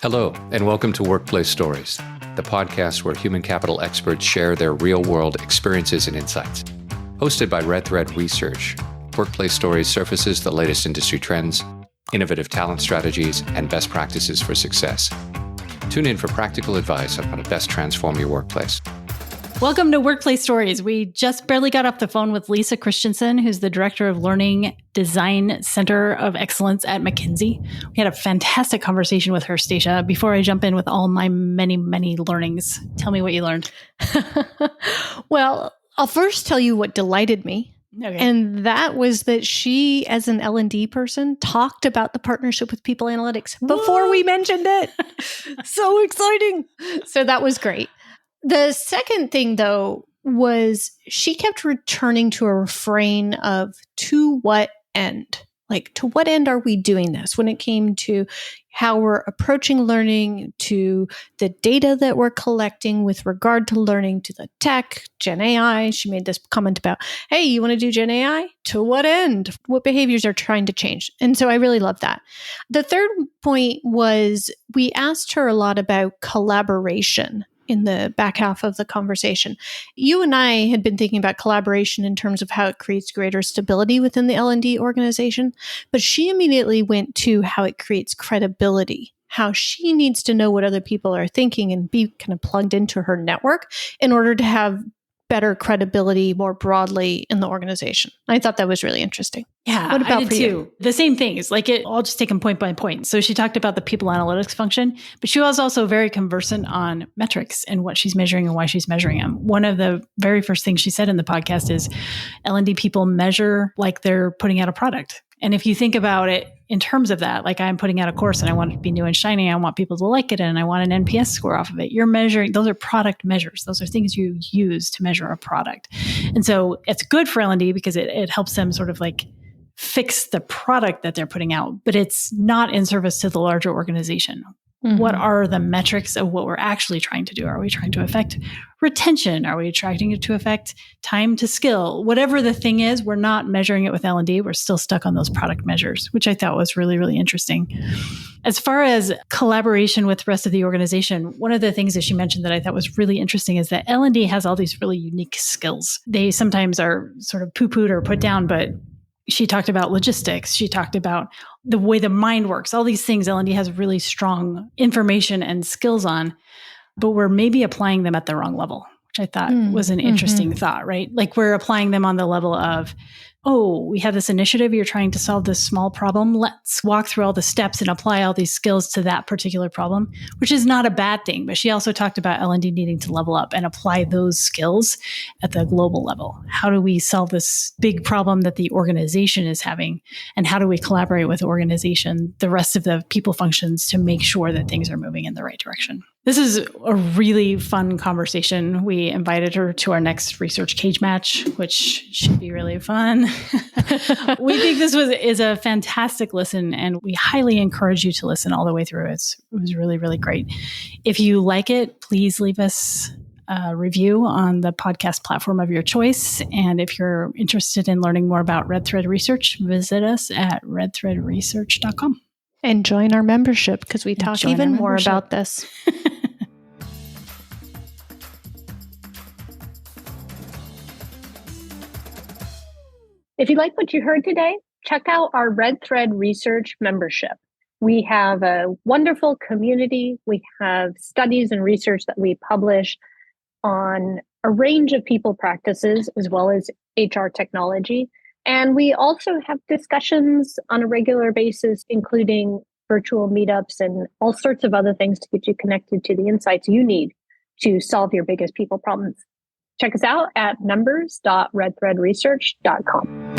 Hello, and welcome to Workplace Stories, the podcast where human capital experts share their real-world experiences and insights. Hosted by Red Thread Research, Workplace Stories surfaces the latest industry trends, innovative talent strategies, and best practices for success. Tune in for practical advice on how to best transform your workplace. Welcome to Workplace Stories. We just barely got off the phone with Lisa Christensen, who's the Director of Learning Design Center of Excellence at McKinsey. We had a fantastic conversation with her, Stacia. Before I jump in with all my many, many learnings, tell me what you learned. Well, I'll first tell you what delighted me. Okay. And that was that she, as an L&D person, talked about the partnership with People Analytics before we mentioned it. So exciting. So that was great. The second thing, though, was she kept returning to a refrain of to what end? Like, to what end are we doing this when it came to how we're approaching learning, to the data that we're collecting with regard to learning, to the tech, Gen AI. She made this comment about, hey, you want to do Gen AI? To what end? What behaviors are trying to change? And so I really love that. The third point was we asked her a lot about collaboration in the back half of the conversation. You and I had been thinking about collaboration in terms of how it creates greater stability within the L&D organization, but she immediately went to how it creates credibility, how she needs to know what other people are thinking and be kind of plugged into her network in order to have better credibility more broadly in the organization. I thought that was really interesting. Yeah, what about I did for you? too. The same things. I'll just take them point by point. So she talked about the people analytics function, but she was also very conversant on metrics and what she's measuring and why she's measuring them. One of the very first things she said in the podcast is L&D people measure like they're putting out a product. And if you think about it in terms of that, like I'm putting out a course and I want it to be new and shiny, I want people to like it, and I want an NPS score off of it. You're measuring, those are product measures. Those are things you use to measure a product. And so it's good for L&D because it helps them sort of like fix the product that they're putting out, but it's not in service to the larger organization. Mm-hmm. What are the metrics of what we're actually trying to do? Are we trying to affect retention? Are we trying to affect time to skill? Whatever the thing is, we're not measuring it with L&D. We're still stuck on those product measures, which I thought was really, really interesting. As far as collaboration with the rest of the organization, one of the things that she mentioned that I thought was really interesting is that L&D has all these really unique skills. They sometimes are sort of poo-pooed or put down, but she talked about logistics. She talked about the way the mind works. All these things L&D has really strong information and skills on, but we're maybe applying them at the wrong level, which I thought was an interesting thought, right? Like we're applying them on the level of, oh, we have this initiative. You're trying to solve this small problem. Let's walk through all the steps and apply all these skills to that particular problem, which is not a bad thing. But she also talked about L&D needing to level up and apply those skills at the global level. How do we solve this big problem that the organization is having? And how do we collaborate with the organization, the rest of the people functions to make sure that things are moving in the right direction? This is a really fun conversation. We invited her to our next research cage match, which should be really fun. We think this is a fantastic listen, and we highly encourage you to listen all the way through. It was really, really great. If you like it, please leave us a review on the podcast platform of your choice. And if you're interested in learning more about Red Thread Research, visit us at redthreadresearch.com. And join our membership because we talk even more about this. If you like what you heard today, check out our Red Thread Research membership. We have a wonderful community. We have studies and research that we publish on a range of people practices as well as HR technology. And we also have discussions on a regular basis, including virtual meetups and all sorts of other things to get you connected to the insights you need to solve your biggest people problems. Check us out at members.redthreadresearch.com.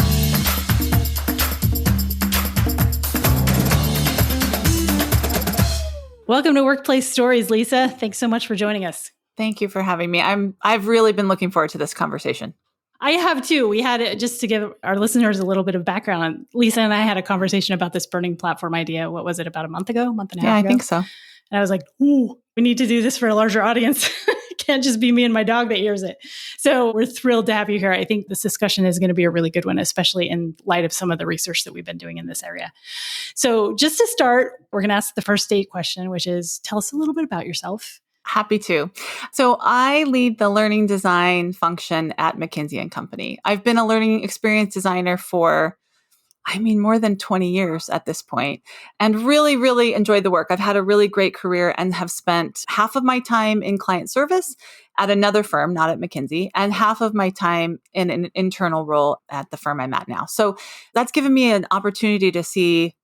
Welcome to Workplace Stories, Lisa. Thanks so much for joining us. Thank you for having me. I've really been looking forward to this conversation. I have too. We had, just to give our listeners a little bit of background, Lisa and I had a conversation about this burning platform idea. What was it, about a month and a half ago? I think so. And I was like, ooh, we need to do this for a larger audience. can't just be me and my dog that hears it. So we're thrilled to have you here. I think this discussion is going to be a really good one, especially in light of some of the research that we've been doing in this area. So just to start, we're going to ask the first date question, which is tell us a little bit about yourself. Happy to. So I lead the learning design function at McKinsey and Company. I've been a learning experience designer for more than 20 years at this point, and really, really enjoyed the work. I've had a really great career and have spent half of my time in client service at another firm, not at McKinsey, and half of my time in an internal role at the firm I'm at now. So that's given me an opportunity to see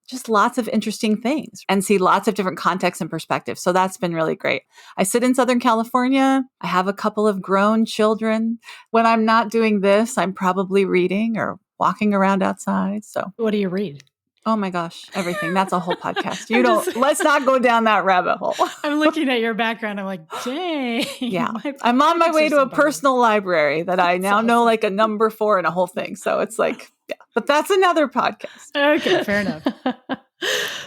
just lots of interesting things and see lots of different contexts and perspectives. So that's been really great. I sit in Southern California. I have a couple of grown children. When I'm not doing this, I'm probably reading or walking around outside. So what do you read? Oh my gosh, everything. That's a whole podcast. Let's not go down that rabbit hole. I'm looking at your background. I'm like, dang. Yeah. I'm on my way to a personal library that I now know like a number for and a whole thing. So it's like, yeah, but that's another podcast. Okay, fair enough.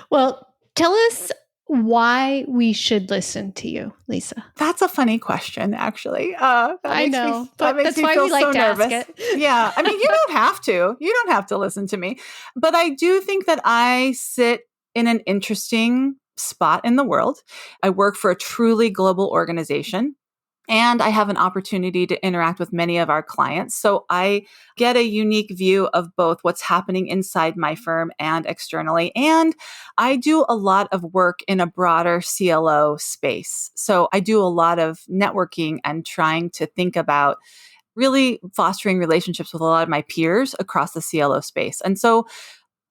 Well, tell us why we should listen to you, Lisa. That's a funny question, actually. I know, but that's why we like to ask it. Yeah. You don't have to. You don't have to listen to me. But I do think that I sit in an interesting spot in the world. I work for a truly global organization. And I have an opportunity to interact with many of our clients. So I get a unique view of both what's happening inside my firm and externally. And I do a lot of work in a broader CLO space. So I do a lot of networking and trying to think about really fostering relationships with a lot of my peers across the CLO space. And so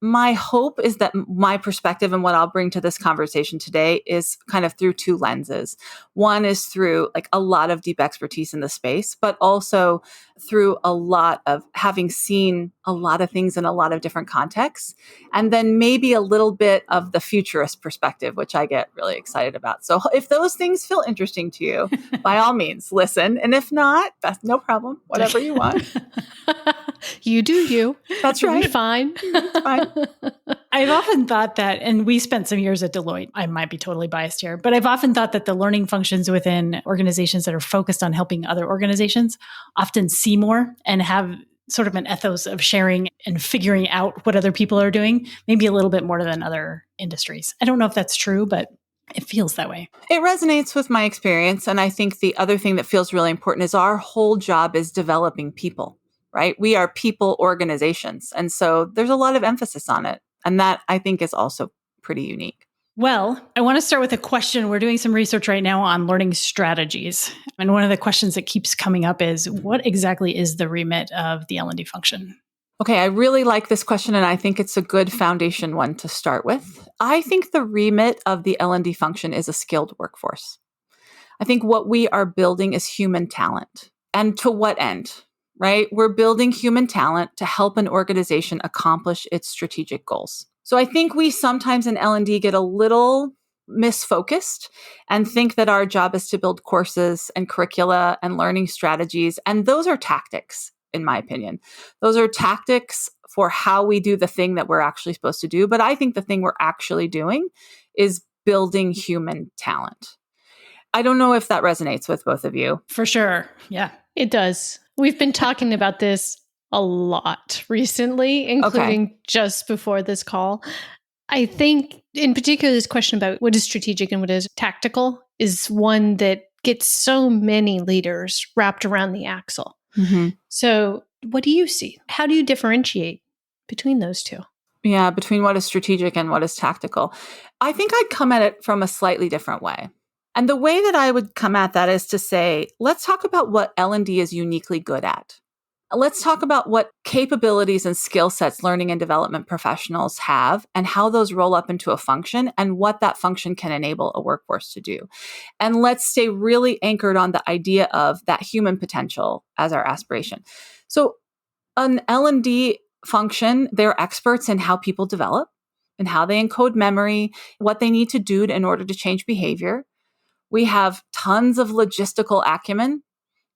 my hope is that my perspective and what I'll bring to this conversation today is kind of through two lenses. One is through like a lot of deep expertise in the space, but also through a lot of having seen a lot of things in a lot of different contexts. And then maybe a little bit of the futurist perspective, which I get really excited about. So if those things feel interesting to you, by all means, listen. And if not, that's no problem. Whatever you want. You do you. That's You'll right. be fine. It's fine. I've often thought that, and we spent some years at Deloitte, I might be totally biased here, but I've often thought that the learning functions within organizations that are focused on helping other organizations often see more and have sort of an ethos of sharing and figuring out what other people are doing, maybe a little bit more than other industries. I don't know if that's true, but it feels that way. It resonates with my experience. And I think the other thing that feels really important is our whole job is developing people, right? We are people organizations. And so there's a lot of emphasis on it. And that I think is also pretty unique. Well, I want to start with a question. We're doing some research right now on learning strategies. And one of the questions that keeps coming up is, what exactly is the remit of the L&D function? Okay, I really like this question, and I think it's a good foundation one to start with. I think the remit of the L&D function is a skilled workforce. I think what we are building is human talent. And to what end, right? We're building human talent to help an organization accomplish its strategic goals. So I think we sometimes in L&D get a little misfocused and think that our job is to build courses and curricula and learning strategies. And those are tactics, in my opinion. Those are tactics for how we do the thing that we're actually supposed to do. But I think the thing we're actually doing is building human talent. I don't know if that resonates with both of you. For sure. Yeah, it does. We've been talking about this a lot recently, including just before this call. I think in particular, this question about what is strategic and what is tactical is one that gets so many leaders wrapped around the axle. Mm-hmm. So what do you see? How do you differentiate between those two? Yeah, between what is strategic and what is tactical. I think I'd come at it from a slightly different way. And the way that I would come at that is to say, let's talk about what L&D is uniquely good at. Let's talk about what capabilities and skill sets learning and development professionals have and how those roll up into a function and what that function can enable a workforce to do. And let's stay really anchored on the idea of that human potential as our aspiration. So an L&D function, they're experts in how people develop and how they encode memory, what they need to do in order to change behavior. We have tons of logistical acumen,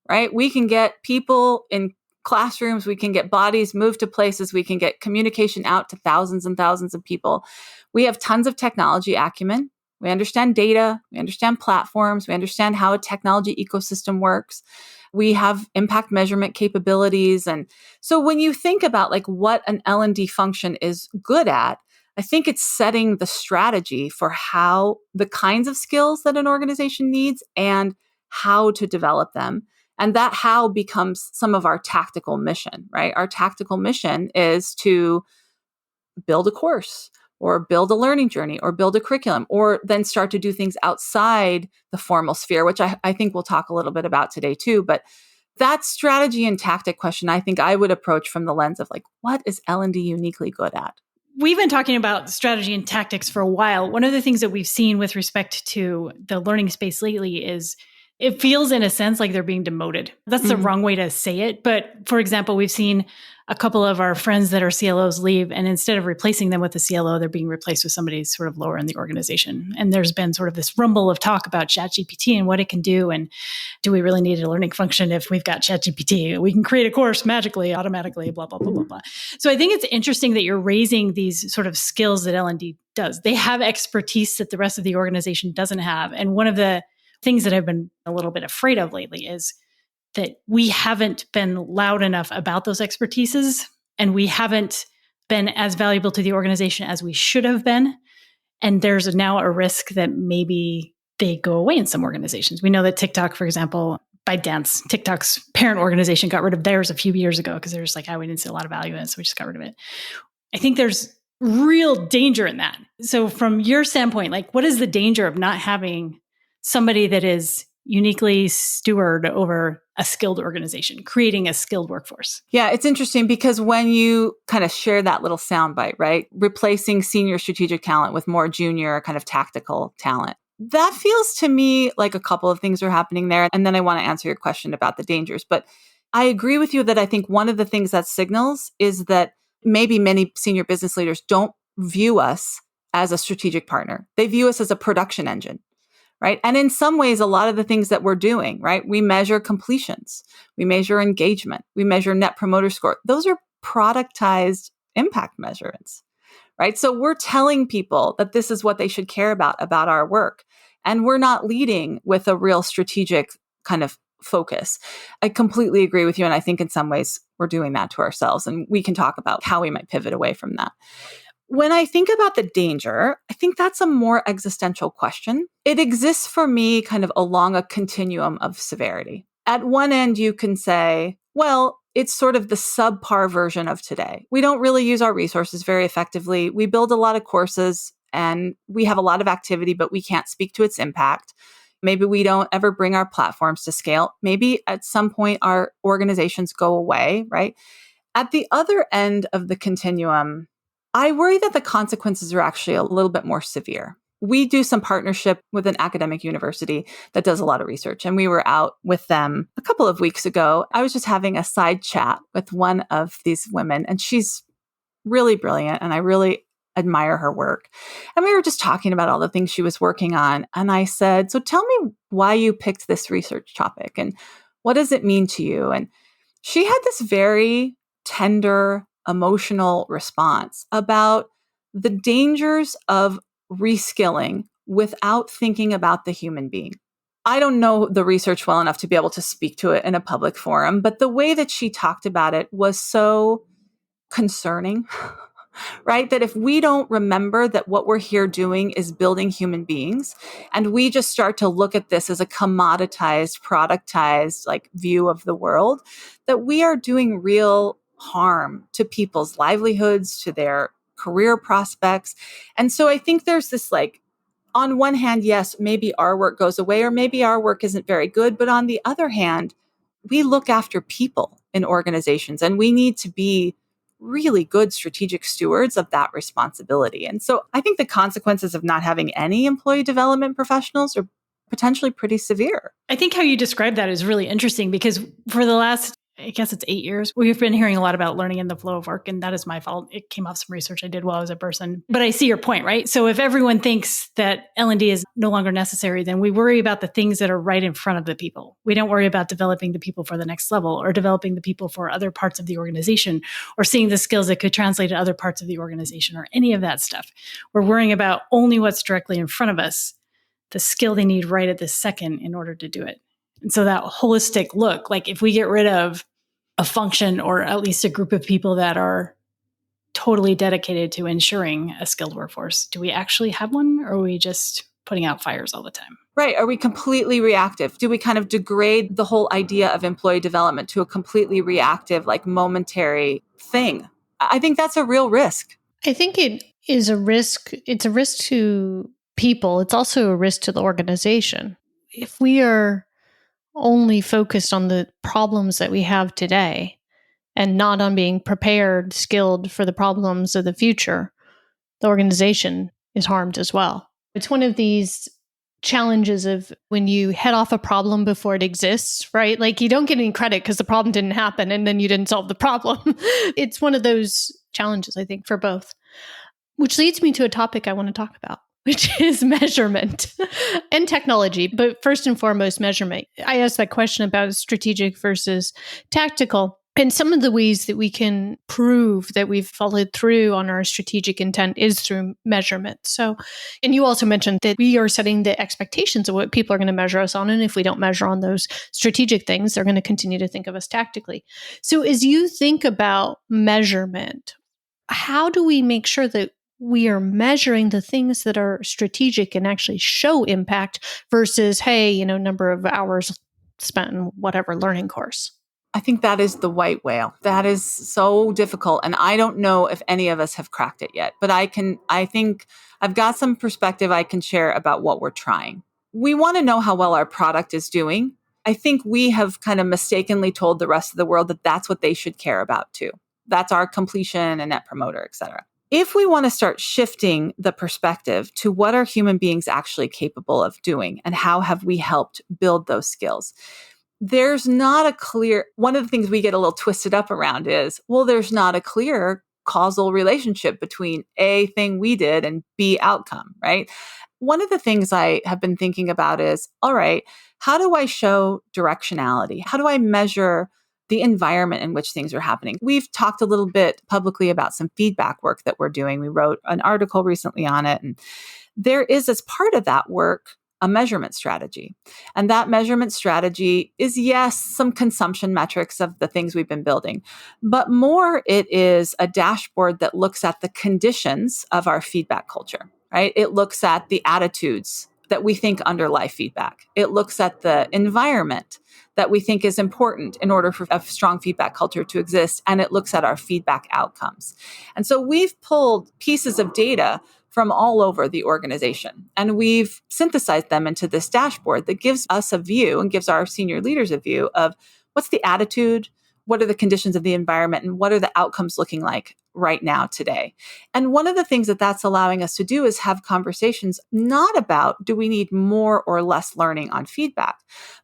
right? We can get people in classrooms, we can get bodies moved to places, we can get communication out to thousands and thousands of people. We have tons of technology acumen. We understand data. We understand platforms. We understand how a technology ecosystem works. We have impact measurement capabilities. And so when you think about like what an L&D function is good at, I think it's setting the strategy for how the kinds of skills that an organization needs and how to develop them. And that how becomes some of our tactical mission, right? Our tactical mission is to build a course or build a learning journey or build a curriculum, or then start to do things outside the formal sphere, which I think we'll talk a little bit about today too. But that strategy and tactic question, I think I would approach from the lens of like, what is L&D uniquely good at? We've been talking about strategy and tactics for a while. One of the things that we've seen with respect to the learning space lately is it feels in a sense like they're being demoted. That's the wrong way to say it. But for example, we've seen a couple of our friends that are CLOs leave, and instead of replacing them with a CLO, they're being replaced with somebody sort of lower in the organization. And there's been sort of this rumble of talk about ChatGPT and what it can do. And do we really need a learning function if we've got ChatGPT? We can create a course magically, automatically, blah, blah, blah, blah, blah. So I think it's interesting that you're raising these sort of skills that L&D does. They have expertise that the rest of the organization doesn't have. And one of the things that I've been a little bit afraid of lately is that we haven't been loud enough about those expertises, and we haven't been as valuable to the organization as we should have been. And there's now a risk that maybe they go away in some organizations. We know that TikTok, for example, ByteDance, TikTok's parent organization, got rid of theirs a few years ago because they're just like, we didn't see a lot of value in it, so we just got rid of it. I think there's real danger in that. So from your standpoint, like, what is the danger of not having somebody that is uniquely steward over a skilled organization, creating a skilled workforce? Yeah, it's interesting because when you kind of share that little soundbite, right? Replacing senior strategic talent with more junior kind of tactical talent. That feels to me like a couple of things are happening there. And then I want to answer your question about the dangers. But I agree with you that I think one of the things that signals is that maybe many senior business leaders don't view us as a strategic partner. They view us as a production engine. Right. And in some ways, a lot of the things that we're doing, right, we measure completions, we measure engagement, we measure net promoter score. Those are productized impact measurements, right? So we're telling people that this is what they should care about our work. And we're not leading with a real strategic kind of focus. I completely agree with you. And I think in some ways we're doing that to ourselves. And we can talk about how we might pivot away from that. When I think about the danger, I think that's a more existential question. It exists for me kind of along a continuum of severity. At one end, you can say, well, it's sort of the subpar version of today. We don't really use our resources very effectively. We build a lot of courses and we have a lot of activity, but we can't speak to its impact. Maybe we don't ever bring our platforms to scale. Maybe at some point our organizations go away, right? At the other end of the continuum, I worry that the consequences are actually a little bit more severe. We do some partnership with an academic university that does a lot of research, and we were out with them a couple of weeks ago. I was just having a side chat with one of these women, and she's really brilliant, and I really admire her work. And we were just talking about all the things she was working on. And I said, so tell me why you picked this research topic, and what does it mean to you? And she had this very tender, emotional response about the dangers of reskilling without thinking about the human being. I don't know the research well enough to be able to speak to it in a public forum, but the way that she talked about it was so concerning, right? That if we don't remember that what we're here doing is building human beings, and we just start to look at this as a commoditized, productized like view of the world, that we are doing real harm to people's livelihoods, to their career prospects. And so I think there's this like, on one hand, yes, maybe our work goes away, or maybe our work isn't very good. But on the other hand, we look after people in organizations, and we need to be really good strategic stewards of that responsibility. And so I think the consequences of not having any employee development professionals are potentially pretty severe. I think how you describe that is really interesting, because for the last I guess it's 8 years. We've been hearing a lot about learning in the flow of work, and that is my fault. It came off some research I did while I was a person. But I see your point, right? So if everyone thinks that L&D is no longer necessary, then we worry about the things that are right in front of the people. We don't worry about developing the people for the next level or developing the people for other parts of the organization or seeing the skills that could translate to other parts of the organization or any of that stuff. We're worrying about only what's directly in front of us, the skill they need right at this second in order to do it. And so that holistic look, like if we get rid of a function or at least a group of people that are totally dedicated to ensuring a skilled workforce, do we actually have one, or are we just putting out fires all the time? Right. Are we completely reactive? Do we kind of degrade the whole idea of employee development to a completely reactive, like momentary thing? I think that's a real risk. I think it is a risk. It's a risk to people. It's also a risk to the organization. If we are only focused on the problems that we have today and not on being prepared, skilled for the problems of the future, the organization is harmed as well. It's one of these challenges of when you head off a problem before it exists, right? Like you don't get any credit because the problem didn't happen and then you didn't solve the problem. It's one of those challenges, I think, for both. Which leads me to a topic I want to talk about, which is measurement and technology. But first and foremost, measurement. I asked that question about strategic versus tactical. And some of the ways that we can prove that we've followed through on our strategic intent is through measurement. So, and you also mentioned that we are setting the expectations of what people are going to measure us on. And if we don't measure on those strategic things, they're going to continue to think of us tactically. So as you think about measurement, how do we make sure that we are measuring the things that are strategic and actually show impact versus, hey, number of hours spent in whatever learning course? I think that is the white whale. That is so difficult. And I don't know if any of us have cracked it yet, but I think I've got some perspective I can share about what we're trying. We want to know how well our product is doing. I think we have kind of mistakenly told the rest of the world that that's what they should care about too. That's our completion and net promoter, et cetera. If we want to start shifting the perspective to what are human beings actually capable of doing and how have we helped build those skills, there's not a clear, one of the things we get a little twisted up around is, well, there's not a clear causal relationship between A thing we did and B outcome, right? One of the things I have been thinking about is, all right, how do I show directionality? How do I measure the environment in which things are happening? We've talked a little bit publicly about some feedback work that we're doing. We wrote an article recently on it. And there is, as part of that work, a measurement strategy. And that measurement strategy is, yes, some consumption metrics of the things we've been building, but more it is a dashboard that looks at the conditions of our feedback culture, right? It looks at the attitudes that we think underlie feedback. It looks at the environment that we think is important in order for a strong feedback culture to exist. And it looks at our feedback outcomes. And so we've pulled pieces of data from all over the organization, and we've synthesized them into this dashboard that gives us a view and gives our senior leaders a view of what's the attitude, what are the conditions of the environment, and what are the outcomes looking like right now today. And one of the things that that's allowing us to do is have conversations not about do we need more or less learning on feedback,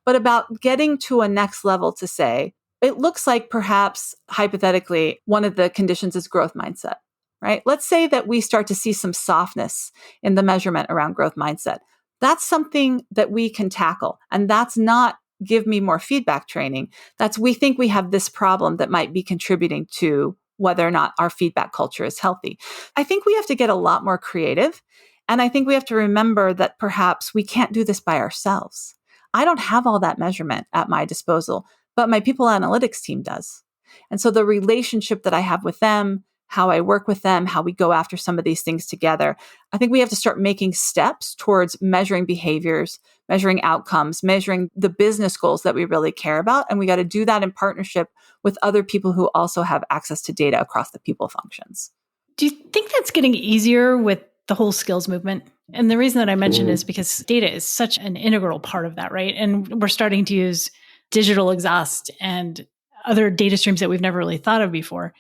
but about getting to a next level to say, it looks like perhaps hypothetically, one of the conditions is growth mindset, right? Let's say that we start to see some softness in the measurement around growth mindset. That's something that we can tackle. And that's not give me more feedback training. That's we think we have this problem that might be contributing to whether or not our feedback culture is healthy. I think we have to get a lot more creative. And I think we have to remember that perhaps we can't do this by ourselves. I don't have all that measurement at my disposal, but my people analytics team does. And so the relationship that I have with them, how I work with them, how we go after some of these things together, I think we have to start making steps towards measuring behaviors, measuring outcomes, measuring the business goals that we really care about. And we got to do that in partnership with other people who also have access to data across the people functions. Do you think that's getting easier with the whole skills movement? And the reason that I mentioned is because data is such an integral part of that, right? And we're starting to use digital exhaust and other data streams that we've never really thought of before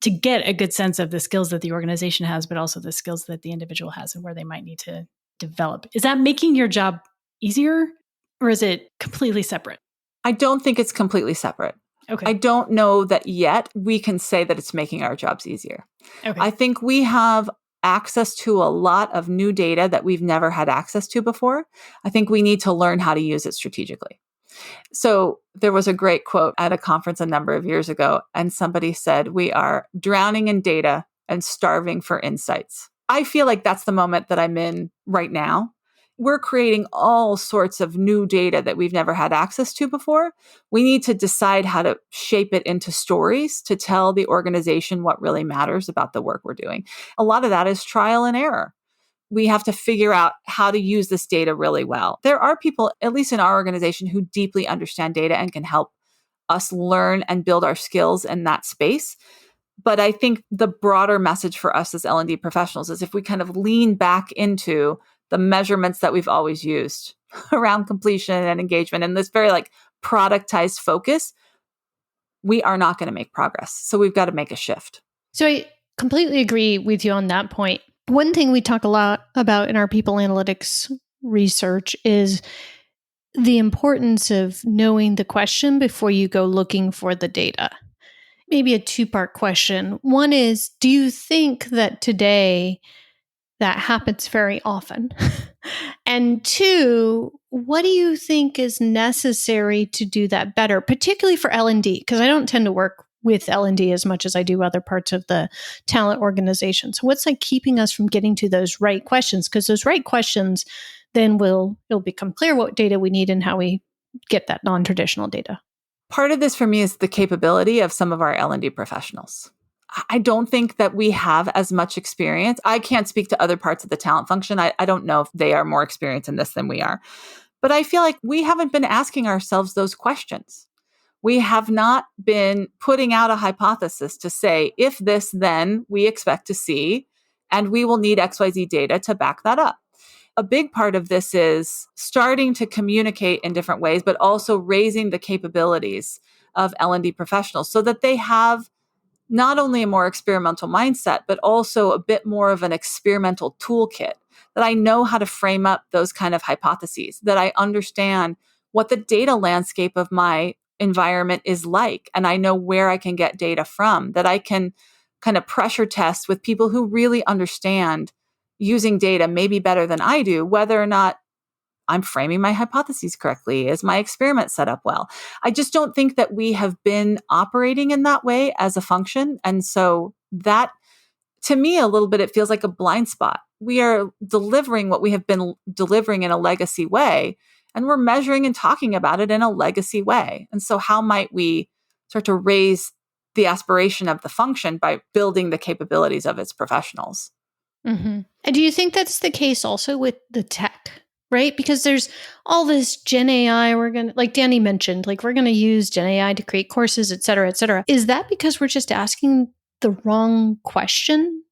to get a good sense of the skills that the organization has, but also the skills that the individual has and where they might need to develop. Is that making your job easier, or is it completely separate? I don't think it's completely separate. Okay. I don't know that yet we can say that it's making our jobs easier. Okay. I think we have access to a lot of new data that we've never had access to before. I think we need to learn how to use it strategically. So there was a great quote at a conference a number of years ago, and somebody said, "We are drowning in data and starving for insights." I feel like that's the moment that I'm in right now. We're creating all sorts of new data that we've never had access to before. We need to decide how to shape it into stories to tell the organization what really matters about the work we're doing. A lot of that is trial and error. We have to figure out how to use this data really well. There are people, at least in our organization, who deeply understand data and can help us learn and build our skills in that space. But I think the broader message for us as L&D professionals is if we kind of lean back into the measurements that we've always used around completion and engagement and this very like productized focus, we are not going to make progress. So we've got to make a shift. So I completely agree with you on that point. One thing we talk a lot about in our people analytics research is the importance of knowing the question before you go looking for the data. Maybe a two-part question. One is, do you think that today that happens very often? And two, what do you think is necessary to do that better, particularly for L&D? Because I don't tend to work with L&D as much as I do other parts of the talent organization. So what's like keeping us from getting to those right questions? Because those right questions, then it'll become clear what data we need and how we get that non-traditional data. Part of this for me is the capability of some of our L&D professionals. I don't think that we have as much experience. I can't speak to other parts of the talent function. I don't know if they are more experienced in this than we are. But I feel like we haven't been asking ourselves those questions. We have not been putting out a hypothesis to say, if this, then we expect to see, and we will need XYZ data to back that up. A big part of this is starting to communicate in different ways, but also raising the capabilities of L&D professionals so that they have not only a more experimental mindset, but also a bit more of an experimental toolkit, that I know how to frame up those kind of hypotheses, that I understand what the data landscape of my environment is like, and I know where I can get data from, that I can kind of pressure test with people who really understand using data maybe better than I do, whether or not I'm framing my hypotheses correctly. Is my experiment set up well? I just don't think that we have been operating in that way as a function. And so that, to me, a little bit, it feels like a blind spot. We are delivering what we have been delivering in a legacy way, and we're measuring and talking about it in a legacy way. And so how might we start to raise the aspiration of the function by building the capabilities of its professionals? Mm-hmm. And do you think that's the case also with the tech? Right? Because there's all this Gen AI, like Danny mentioned, like we're going to use Gen AI to create courses, et cetera, et cetera. Is that because we're just asking the wrong question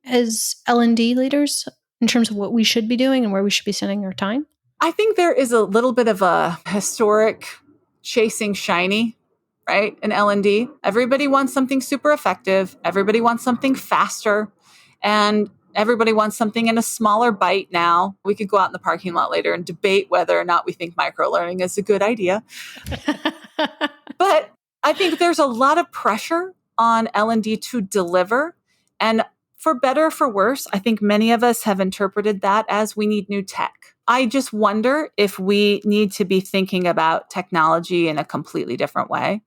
as L&D leaders in terms of what we should be doing and where we should be spending our time? I think there is a little bit of a historic chasing shiny, right? In L&D, everybody wants something super effective. Everybody wants something faster. And everybody wants something in a smaller bite now. We could go out in the parking lot later and debate whether or not we think microlearning is a good idea. But I think there's a lot of pressure on L&D to deliver. And for better or for worse, I think many of us have interpreted that as we need new tech. I just wonder if we need to be thinking about technology in a completely different way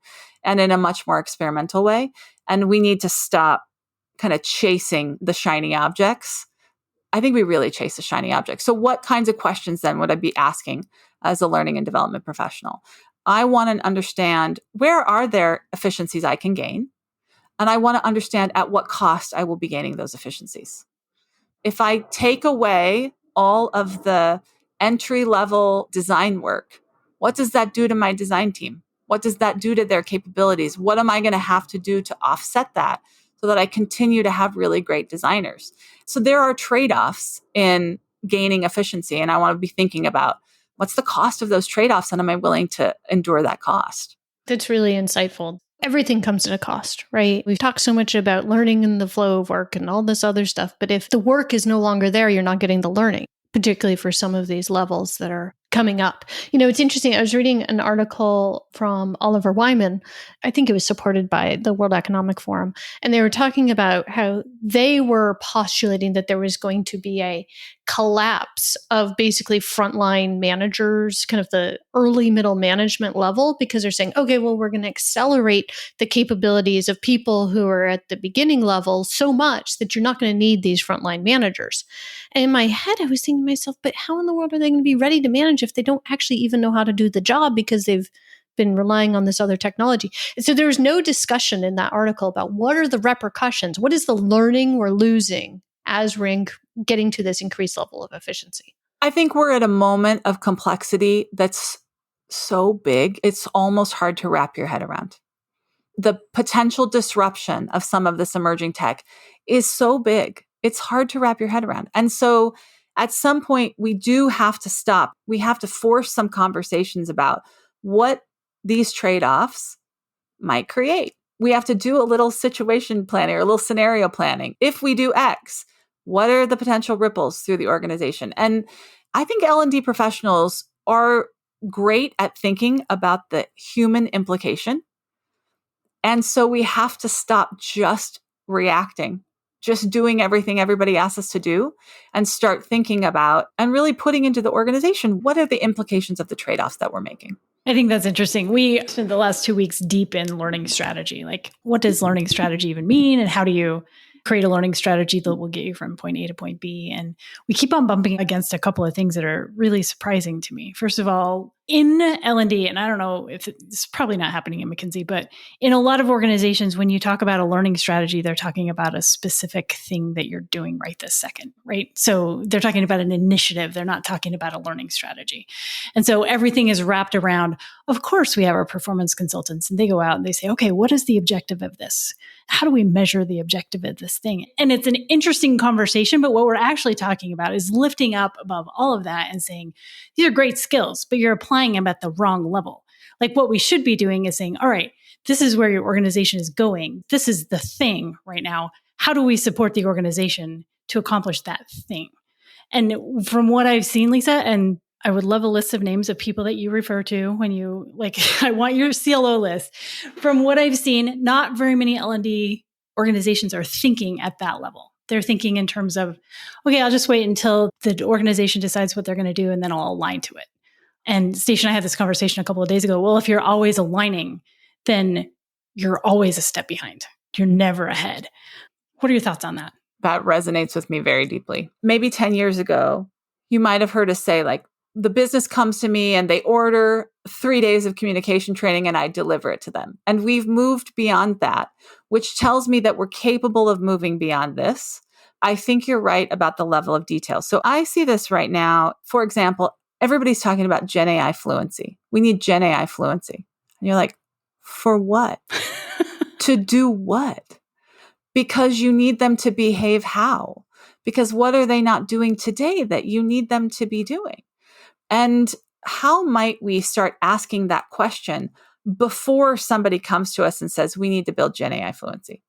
and in a much more experimental way. And we need to stop kind of chasing the shiny objects. I think we really chase the shiny objects. So what kinds of questions then would I be asking as a learning and development professional? I want to understand, where are there efficiencies I can gain? And I want to understand at what cost I will be gaining those efficiencies. If I take away all of the entry-level design work, what does that do to my design team? What does that do to their capabilities? What am I going to have to do to offset that so that I continue to have really great designers? So there are trade-offs in gaining efficiency, and I want to be thinking about, what's the cost of those trade-offs, and am I willing to endure that cost? That's really insightful. Everything comes at a cost, right? We've talked so much about learning in the flow of work and all this other stuff, but if the work is no longer there, you're not getting the learning, particularly for some of these levels that are coming up. You know, it's interesting. I was reading an article from Oliver Wyman. I think it was supported by the World Economic Forum. And they were talking about how they were postulating that there was going to be a collapse of basically frontline managers, kind of the early middle management level, because they're saying, okay, well, we're going to accelerate the capabilities of people who are at the beginning level so much that you're not going to need these frontline managers. And in my head, I was thinking to myself, but how in the world are they going to be ready to manage if they don't actually even know how to do the job because they've been relying on this other technology? And so there was no discussion in that article about what are the repercussions, what is the learning we're losing as we're getting to this increased level of efficiency. I think we're at a moment of complexity that's so big, it's almost hard to wrap your head around. The potential disruption of some of this emerging tech is so big, it's hard to wrap your head around. And so at some point, we do have to stop. We have to force some conversations about what these trade-offs might create. We have to do a little situation planning or a little scenario planning. If we do X, what are the potential ripples through the organization? And I think L&D professionals are great at thinking about the human implication. And so we have to stop just reacting, just doing everything everybody asks us to do, and start thinking about and really putting into the organization, what are the implications of the trade-offs that we're making? I think that's interesting. We spent the last 2 weeks deep in learning strategy. Like, what does learning strategy even mean? And how do you create a learning strategy that will get you from point A to point B? And we keep on bumping against a couple of things that are really surprising to me. First of all, in L&D, and I don't know if it's probably not happening in McKinsey, but in a lot of organizations, when you talk about a learning strategy, they're talking about a specific thing that you're doing right this second, right? So they're talking about an initiative. They're not talking about a learning strategy. And so everything is wrapped around, of course, we have our performance consultants and they go out and they say, okay, what is the objective of this? How do we measure the objective of this thing? And it's an interesting conversation, but what we're actually talking about is lifting up above all of that and saying, these are great skills, but you're applying them at the wrong level. Like, what we should be doing is saying, all right, this is where your organization is going. This is the thing right now. How do we support the organization to accomplish that thing? And from what I've seen, Lisa, and I would love a list of names of people that you refer to when you, like, I want your CLO list. From what I've seen, not very many L&D organizations are thinking at that level. They're thinking in terms of, okay, I'll just wait until the organization decides what they're going to do and then I'll align to it. And Station and I had this conversation a couple of days ago. Well, if you're always aligning, then you're always a step behind. You're never ahead. What are your thoughts on that? That resonates with me very deeply. Maybe 10 years ago, you might have heard us say, like, the business comes to me and they order 3 days of communication training and I deliver it to them. And we've moved beyond that, which tells me that we're capable of moving beyond this. I think you're right about the level of detail. So I see this right now. For example, everybody's talking about Gen AI fluency. We need Gen AI fluency. And you're like, for what? To do what? Because you need them to behave how? Because what are they not doing today that you need them to be doing? And how might we start asking that question before somebody comes to us and says, we need to build Gen AI fluency?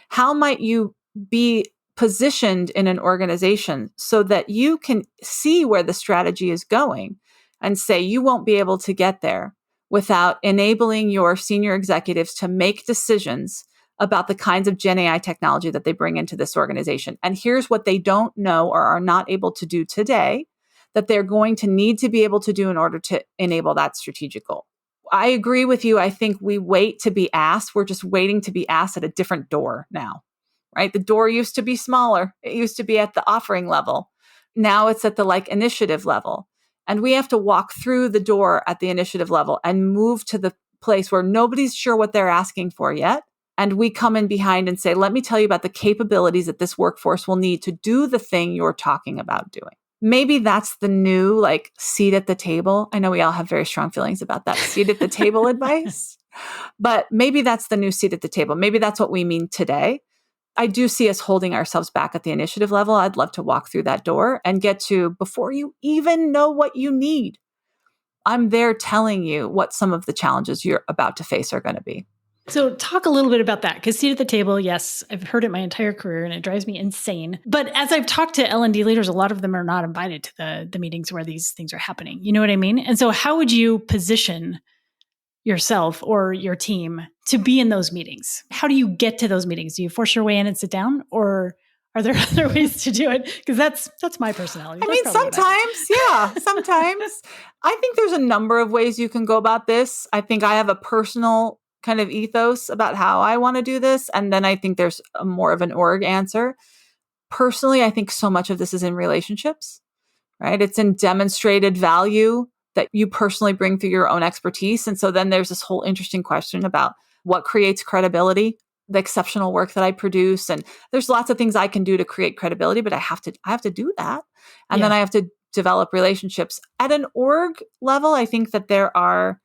How might you be positioned in an organization so that you can see where the strategy is going and say, you won't be able to get there without enabling your senior executives to make decisions about the kinds of Gen AI technology that they bring into this organization. And here's what they don't know or are not able to do today that they're going to need to be able to do in order to enable that strategic goal. I agree with you. I think we wait to be asked. We're just waiting to be asked at a different door now, right? The door used to be smaller. It used to be at the offering level. Now it's at the initiative level. And we have to walk through the door at the initiative level and move to the place where nobody's sure what they're asking for yet. And we come in behind and say, let me tell you about the capabilities that this workforce will need to do the thing you're talking about doing. Maybe that's the new seat at the table. I know we all have very strong feelings about that seat at the table advice, but maybe that's the new seat at the table. Maybe that's what we mean today. I do see us holding ourselves back at the initiative level. I'd love to walk through that door and get to, before you even know what you need, I'm there telling you what some of the challenges you're about to face are going to be. So talk a little bit about that, because seat at the table, yes, I've heard it my entire career and it drives me insane. But as I've talked to L&D leaders, a lot of them are not invited to the meetings where these things are happening. You know what I mean? And so how would you position yourself or your team to be in those meetings? How do you get to those meetings? Do you force your way in and sit down, or are there other ways to do it? Because that's my personality. I mean, sometimes. I think there's a number of ways you can go about this. I think I have a personal kind of ethos about how I want to do this. And then I think there's more of an org answer. Personally, I think so much of this is in relationships, right? It's in demonstrated value that you personally bring through your own expertise. And so then there's this whole interesting question about what creates credibility, the exceptional work that I produce. And there's lots of things I can do to create credibility, but I have to do that. And then I have to develop relationships. At an org level, I think that there are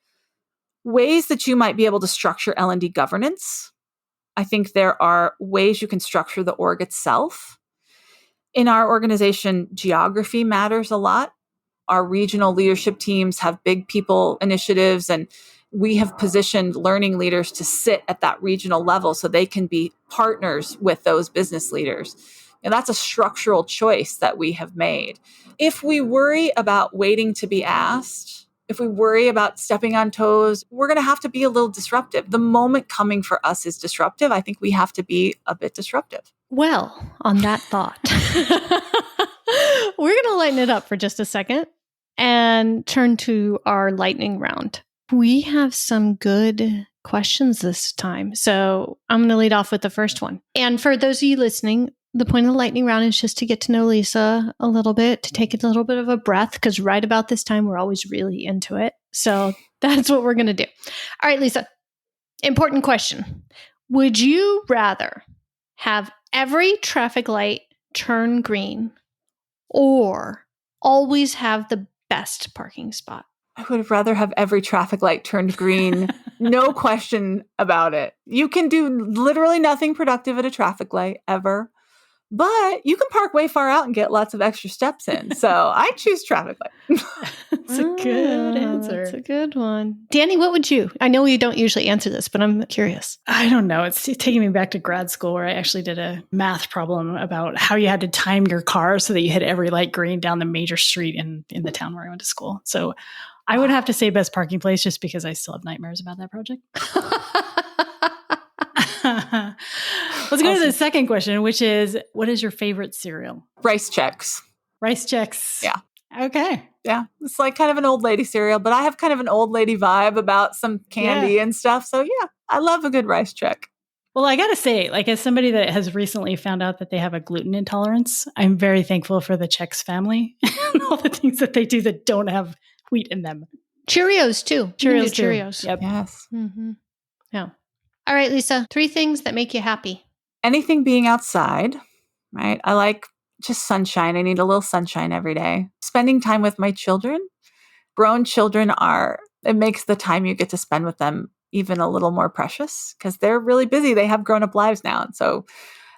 ways that you might be able to structure L&D governance. I think there are ways you can structure the org itself. In our organization, geography matters a lot. Our regional leadership teams have big people initiatives, and we have positioned learning leaders to sit at that regional level so they can be partners with those business leaders. And that's a structural choice that we have made. If we worry about waiting to be asked, if we worry about stepping on toes, we're going to have to be a little disruptive. The moment coming for us is disruptive. I think we have to be a bit disruptive. Well, on that thought, we're going to lighten it up for just a second and turn to our lightning round. We have some good questions this time. So I'm going to lead off with the first one. And for those of you listening, the point of the lightning round is just to get to know Lisa a little bit, to take a little bit of a breath, because right about this time, we're always really into it. So that's what we're going to do. All right, Lisa, important question. Would you rather have every traffic light turn green or always have the best parking spot? I would rather have every traffic light turned green. No question about it. You can do literally nothing productive at a traffic light ever, but you can park way far out and get lots of extra steps in. So I choose traffic light. That's a good answer. That's a good one. Danny, what would you? I know you don't usually answer this, but I'm curious. I don't know. It's taking me back to grad school where I actually did a math problem about how you had to time your car so that you hit every light green down the major street in the town where I went to school. So I would have to say best parking place just because I still have nightmares about that project. Let's go to the second question, which is, what is your favorite cereal? Rice Chex. Rice Chex. Yeah. Okay. Yeah. It's like kind of an old lady cereal, but I have kind of an old lady vibe about some candy and stuff. So yeah, I love a good Rice Chex. Well, I got to say, like, as somebody that has recently found out that they have a gluten intolerance, I'm very thankful for the Chex family and all the things that they do that don't have wheat in them. Cheerios too. Cheerios too. Cheerios. Yep. Yes. Mm-hmm. Yeah. All right, Lisa, 3 things that make you happy. Anything being outside, right? I like just sunshine. I need a little sunshine every day. Spending time with my children. Grown children it makes the time you get to spend with them even a little more precious because they're really busy. They have grown-up lives now.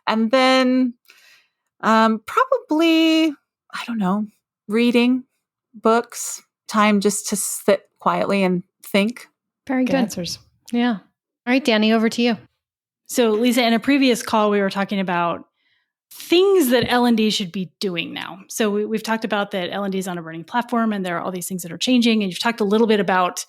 And then probably, I don't know, reading books, time just to sit quietly and think. Very good answers. Yeah. All right, Danny, over to you. So, Lisa, in a previous call, we were talking about things that L&D should be doing now. So we've talked about that L&D is on a burning platform and there are all these things that are changing. And you've talked a little bit about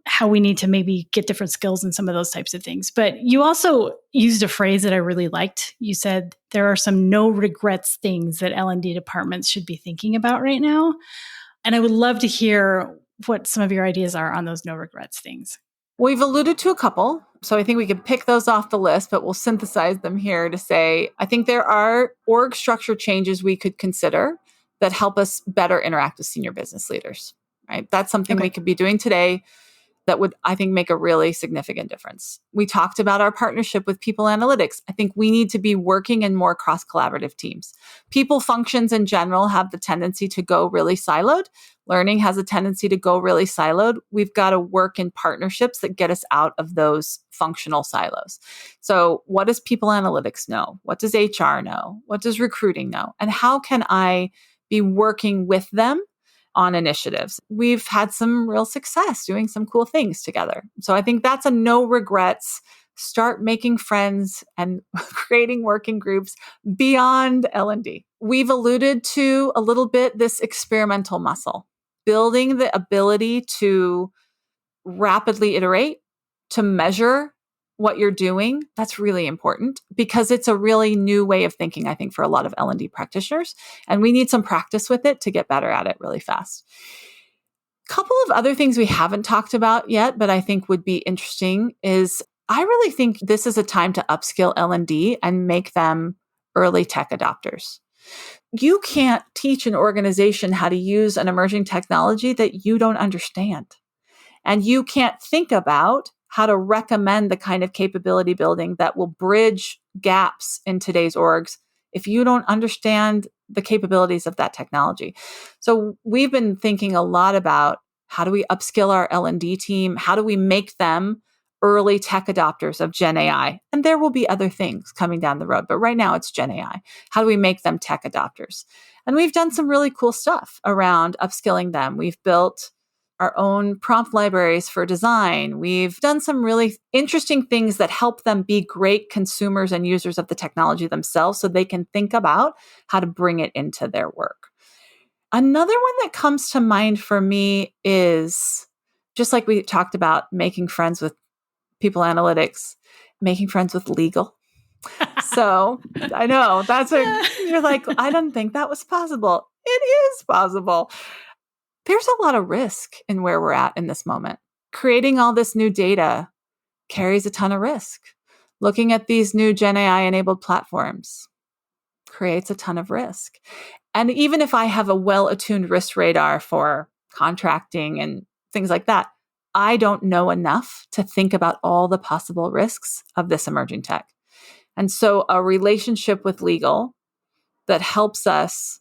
how we need to maybe get different skills and some of those types of things. But you also used a phrase that I really liked. You said there are some no regrets things that L&D departments should be thinking about right now. And I would love to hear what some of your ideas are on those no regrets things. We've alluded to a couple, so I think we can pick those off the list, but we'll synthesize them here to say, I think there are org structure changes we could consider that help us better interact with senior business leaders, right? That's something we could be doing today that would, I think, make a really significant difference. We talked about our partnership with People Analytics. I think we need to be working in more cross-collaborative teams. People functions in general have the tendency to go really siloed. Learning has a tendency to go really siloed. We've got to work in partnerships that get us out of those functional silos. So what does People Analytics know? What does HR know? What does recruiting know? And how can I be working with them on initiatives. We've had some real success doing some cool things together. So I think that's a no regrets. Start making friends and creating working groups beyond L&D. We've alluded to a little bit this experimental muscle, building the ability to rapidly iterate, to measure what you're doing. That's really important because it's a really new way of thinking, I think, for a lot of L&D practitioners. And we need some practice with it to get better at it really fast. A couple of other things we haven't talked about yet, but I think would be interesting is I really think this is a time to upskill L&D and make them early tech adopters. You can't teach an organization how to use an emerging technology that you don't understand. And you can't think about how to recommend the kind of capability building that will bridge gaps in today's orgs if you don't understand the capabilities of that technology. So we've been thinking a lot about how do we upskill our L&D team? How do we make them early tech adopters of Gen AI? And there will be other things coming down the road, but right now it's Gen AI. How do we make them tech adopters? And we've done some really cool stuff around upskilling them. We've built our own prompt libraries for design. We've done some really interesting things that help them be great consumers and users of the technology themselves so they can think about how to bring it into their work. Another one that comes to mind for me is, just like we talked about making friends with people analytics, making friends with legal. So I know you're like, I don't think that was possible. It is possible. There's a lot of risk in where we're at in this moment. Creating all this new data carries a ton of risk. Looking at these new Gen AI enabled platforms creates a ton of risk. And even if I have a well-attuned risk radar for contracting and things like that, I don't know enough to think about all the possible risks of this emerging tech. And so a relationship with legal that helps us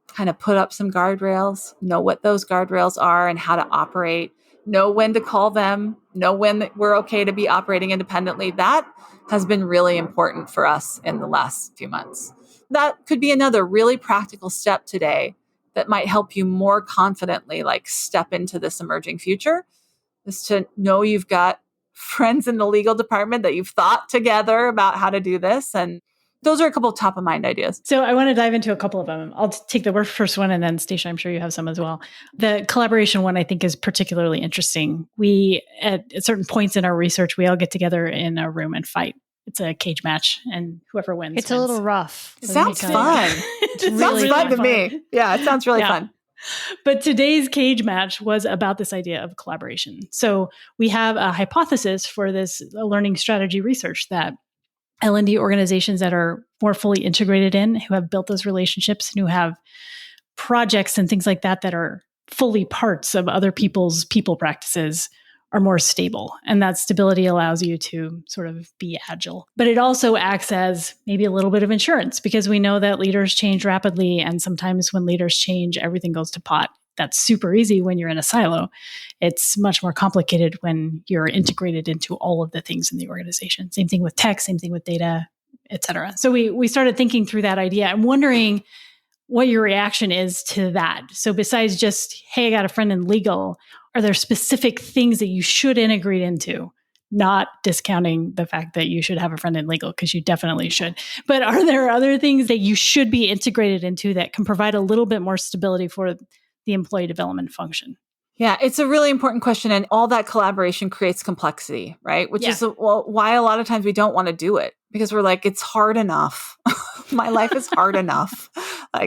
kind of put up some guardrails, know what those guardrails are and how to operate, know when to call them, know when we're okay to be operating independently. That has been really important for us in the last few months. That could be another really practical step today that might help you more confidently step into this emerging future, is to know you've got friends in the legal department that you've thought together about how to do this. And those are a couple of top of mind ideas. So I want to dive into a couple of them. I'll take the first one, and then Stacia, I'm sure you have some as well. The collaboration one I think is particularly interesting. We, at certain points in our research, we all get together in a room and fight. It's a cage match, and whoever wins. It's a little rough. It sounds fun. It sounds fun to me. Yeah, it sounds really fun. But today's cage match was about this idea of collaboration. So we have a hypothesis for this learning strategy research that L&D organizations that are more fully integrated in, who have built those relationships and who have projects and things like that that are fully parts of other people's people practices, are more stable. And that stability allows you to sort of be agile. But it also acts as maybe a little bit of insurance, because we know that leaders change rapidly. And sometimes when leaders change, everything goes to pot. That's super easy when you're in a silo. It's much more complicated when you're integrated into all of the things in the organization. Same thing with tech, same thing with data, et cetera. So we started thinking through that idea. I'm wondering what your reaction is to that. So besides just, hey, I got a friend in legal, are there specific things that you should integrate into? Not discounting the fact that you should have a friend in legal, because you definitely should. But are there other things that you should be integrated into that can provide a little bit more stability for the employee development function? Yeah, it's a really important question. And all that collaboration creates complexity, right? Which is why a lot of times we don't want to do it, because we're like, it's hard enough. My life is hard enough. I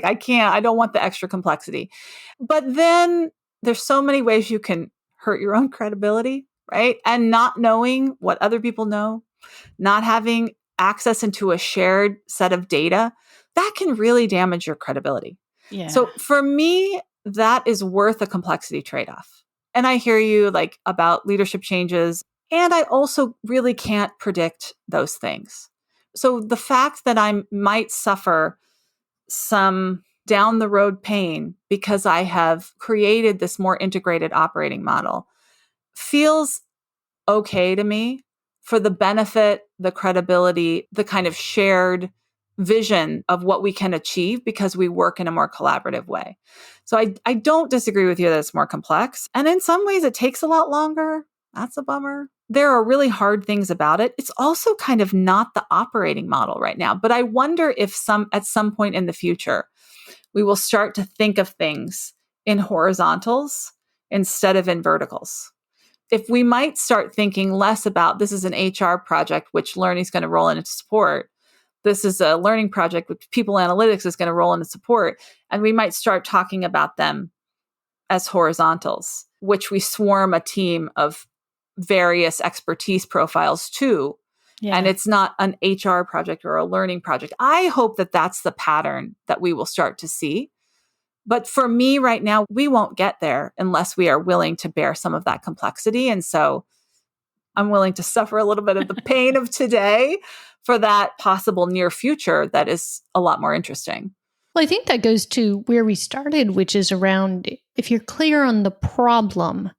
don't want the extra complexity. But then there's so many ways you can hurt your own credibility, right? And not knowing what other people know, not having access into a shared set of data, that can really damage your credibility. Yeah. So for me, that is worth a complexity trade-off. And I hear you about leadership changes. And I also really can't predict those things. So the fact that I might suffer some down the road pain because I have created this more integrated operating model feels okay to me for the benefit, the credibility, the kind of shared vision of what we can achieve because we work in a more collaborative way. So I don't disagree with you that it's more complex. And in some ways, it takes a lot longer. That's a bummer. There are really hard things about it. It's also kind of not the operating model right now. But I wonder if at some point in the future, we will start to think of things in horizontals instead of in verticals. If we might start thinking less about this is an HR project, which learning is going to roll into support. This is a learning project, which people analytics is going to roll into support. And we might start talking about them as horizontals, which we swarm a team of various expertise profiles to. Yeah. And it's not an HR project or a learning project. I hope that that's the pattern that we will start to see. But for me right now, we won't get there unless we are willing to bear some of that complexity. And so I'm willing to suffer a little bit of the pain of today for that possible near future that is a lot more interesting. Well, I think that goes to where we started, which is around if you're clear on the problem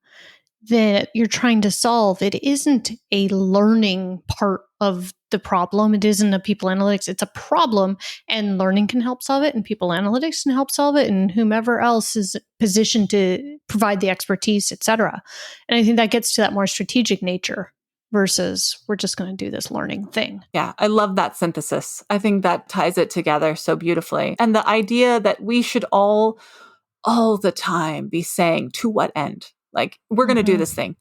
that you're trying to solve, it isn't a learning part of the problem. It isn't a people analytics. It's a problem, and learning can help solve it, and people analytics can help solve it, and whomever else is positioned to provide the expertise, et cetera. And I think that gets to that more strategic nature versus we're just going to do this learning thing. Yeah, I love that synthesis. I think that ties it together so beautifully. And the idea that we should all the time be saying, to what end? Like, we're going to do this thing.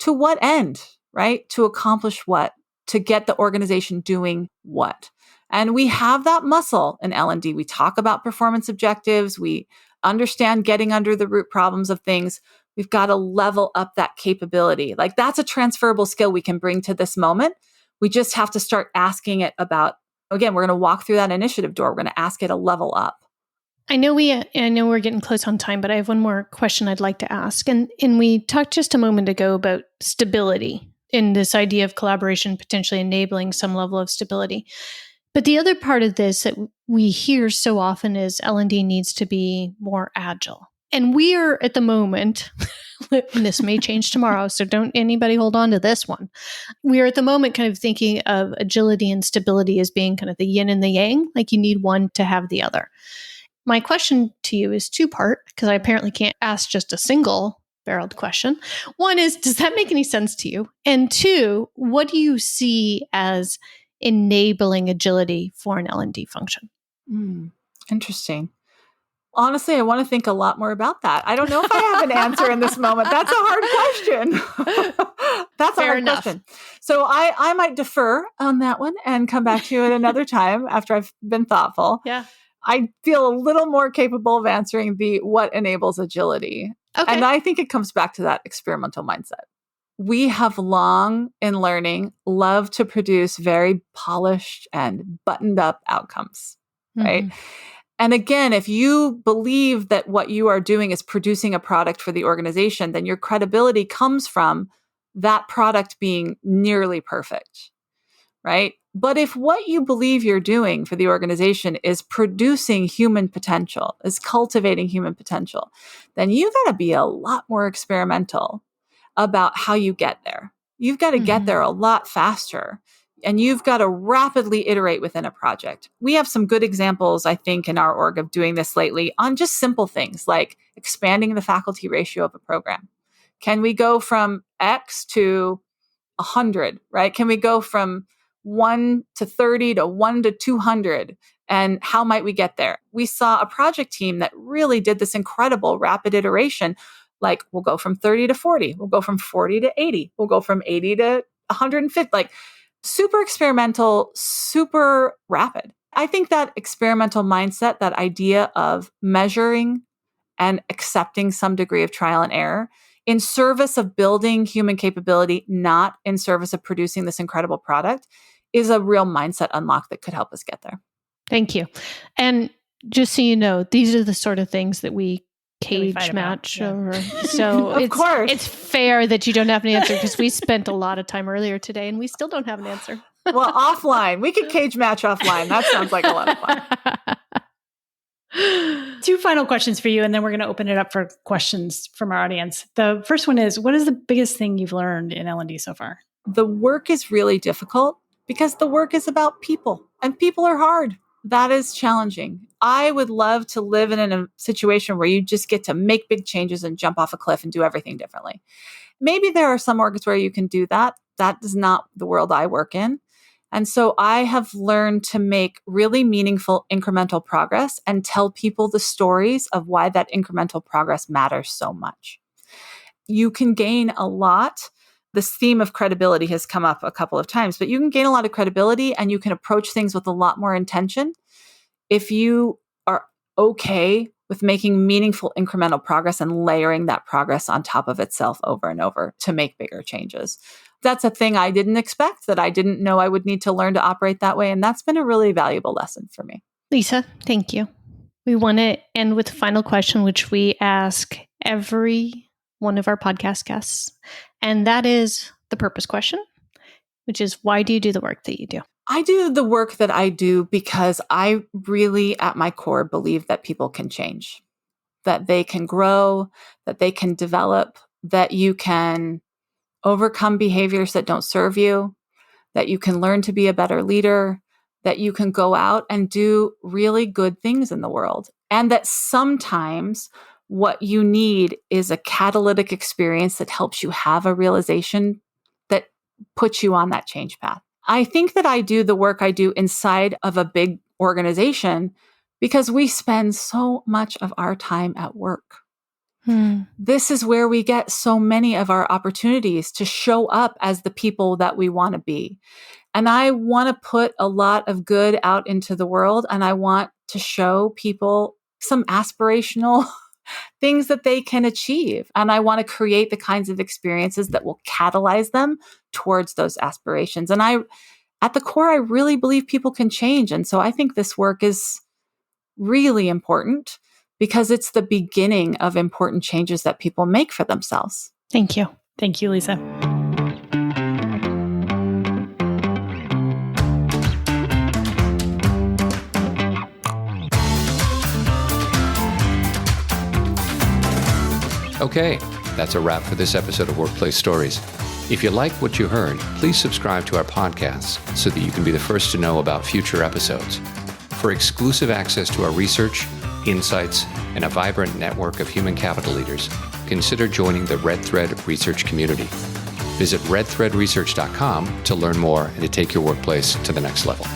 To what end, right? To accomplish what? To get the organization doing what? And we have that muscle in L&D. We talk about performance objectives. We understand getting under the root problems of things. We've got to level up that capability. Like, that's a transferable skill we can bring to this moment. We just have to start asking it about, again, we're going to walk through that initiative door. We're going to ask it to level up. I know we're getting close on time, but I have one more question I'd like to ask. And we talked just a moment ago about stability and this idea of collaboration potentially enabling some level of stability. But the other part of this that we hear so often is L&D needs to be more agile. And we are at the moment, and this may change tomorrow, so don't anybody hold on to this one. We are at the moment kind of thinking of agility and stability as being kind of the yin and the yang, like you need one to have the other. My question to you is two-part, because I apparently can't ask just a single-barreled question. One is, does that make any sense to you? And two, what do you see as enabling agility for an L&D function? Interesting. Honestly, I want to think a lot more about that. I don't know if I have an answer in this moment. That's a hard question. That's Fair a hard enough. question. So I might defer on that one and come back to you at another time after I've been thoughtful. Yeah. I feel a little more capable of answering the what enables agility. Okay. And I think it comes back to that experimental mindset. We have long in learning loved to produce very polished and buttoned up outcomes, right? Mm-hmm. And again, if you believe that what you are doing is producing a product for the organization, then your credibility comes from that product being nearly perfect, right? But if what you believe you're doing for the organization is producing human potential, is cultivating human potential, then you got to be a lot more experimental about how you get there. You've got to get there a lot faster. And you've got to rapidly iterate within a project. We have some good examples, I think, in our org of doing this lately on just simple things like expanding the faculty ratio of a program. Can we go from X to 100, right? Can we go from 1 to 30 to 1 to 200? And how might we get there? We saw a project team that really did this incredible rapid iteration. Like, we'll go from 30 to 40. We'll go from 40 to 80. We'll go from 80 to 150. Like, super experimental, super rapid. I think that experimental mindset, that idea of measuring and accepting some degree of trial and error in service of building human capability, not in service of producing this incredible product, is a real mindset unlock that could help us get there. Thank you. And just so you know, these are the sort of things that we cage match over. So of course, it's fair that you don't have an answer because we spent a lot of time earlier today and we still don't have an answer. Well, offline. We could cage match offline. That sounds like a lot of fun. Two final questions for you, and then we're going to open it up for questions from our audience. The first one is, what is the biggest thing you've learned in L&D so far? The work is really difficult because the work is about people, and people are hard. that is challenging. I would love to live in a situation where you just get to make big changes and jump off a cliff and do everything differently. Maybe there are some orgs where you can do that. That is not the world I work in. And so I have learned to make really meaningful incremental progress and tell people the stories of why that incremental progress matters so much. You can gain a lot. This theme of credibility has come up a couple of times, but you can gain a lot of credibility and you can approach things with a lot more intention if you are okay with making meaningful incremental progress and layering that progress on top of itself over and over to make bigger changes. That's a thing I didn't expect, that I didn't know I would need to learn to operate that way. And that's been a really valuable lesson for me. Lisa, thank you. We want to end with the final question, which we ask every one of our podcast guests. And that is the purpose question, which is, why do you do the work that you do? I do the work that I do because I really, at my core, believe that people can change, that they can grow, that they can develop, that you can overcome behaviors that don't serve you, that you can learn to be a better leader, that you can go out and do really good things in the world. And that sometimes what you need is a catalytic experience that helps you have a realization that puts you on that change path. I think that I do the work I do inside of a big organization because we spend so much of our time at work. This is where we get so many of our opportunities to show up as the people that we want to be. And I want to put a lot of good out into the world, and I want to show people some aspirational things that they can achieve. And I want to create the kinds of experiences that will catalyze them towards those aspirations. And at the core, I really believe people can change. And so I think this work is really important because it's the beginning of important changes that people make for themselves. Thank you. Thank you, Lisa. Okay, that's a wrap for this episode of Workplace Stories. If you like what you heard, please subscribe to our podcast so that you can be the first to know about future episodes. For exclusive access to our research, insights, and a vibrant network of human capital leaders, consider joining the Red Thread Research community. Visit redthreadresearch.com to learn more and to take your workplace to the next level.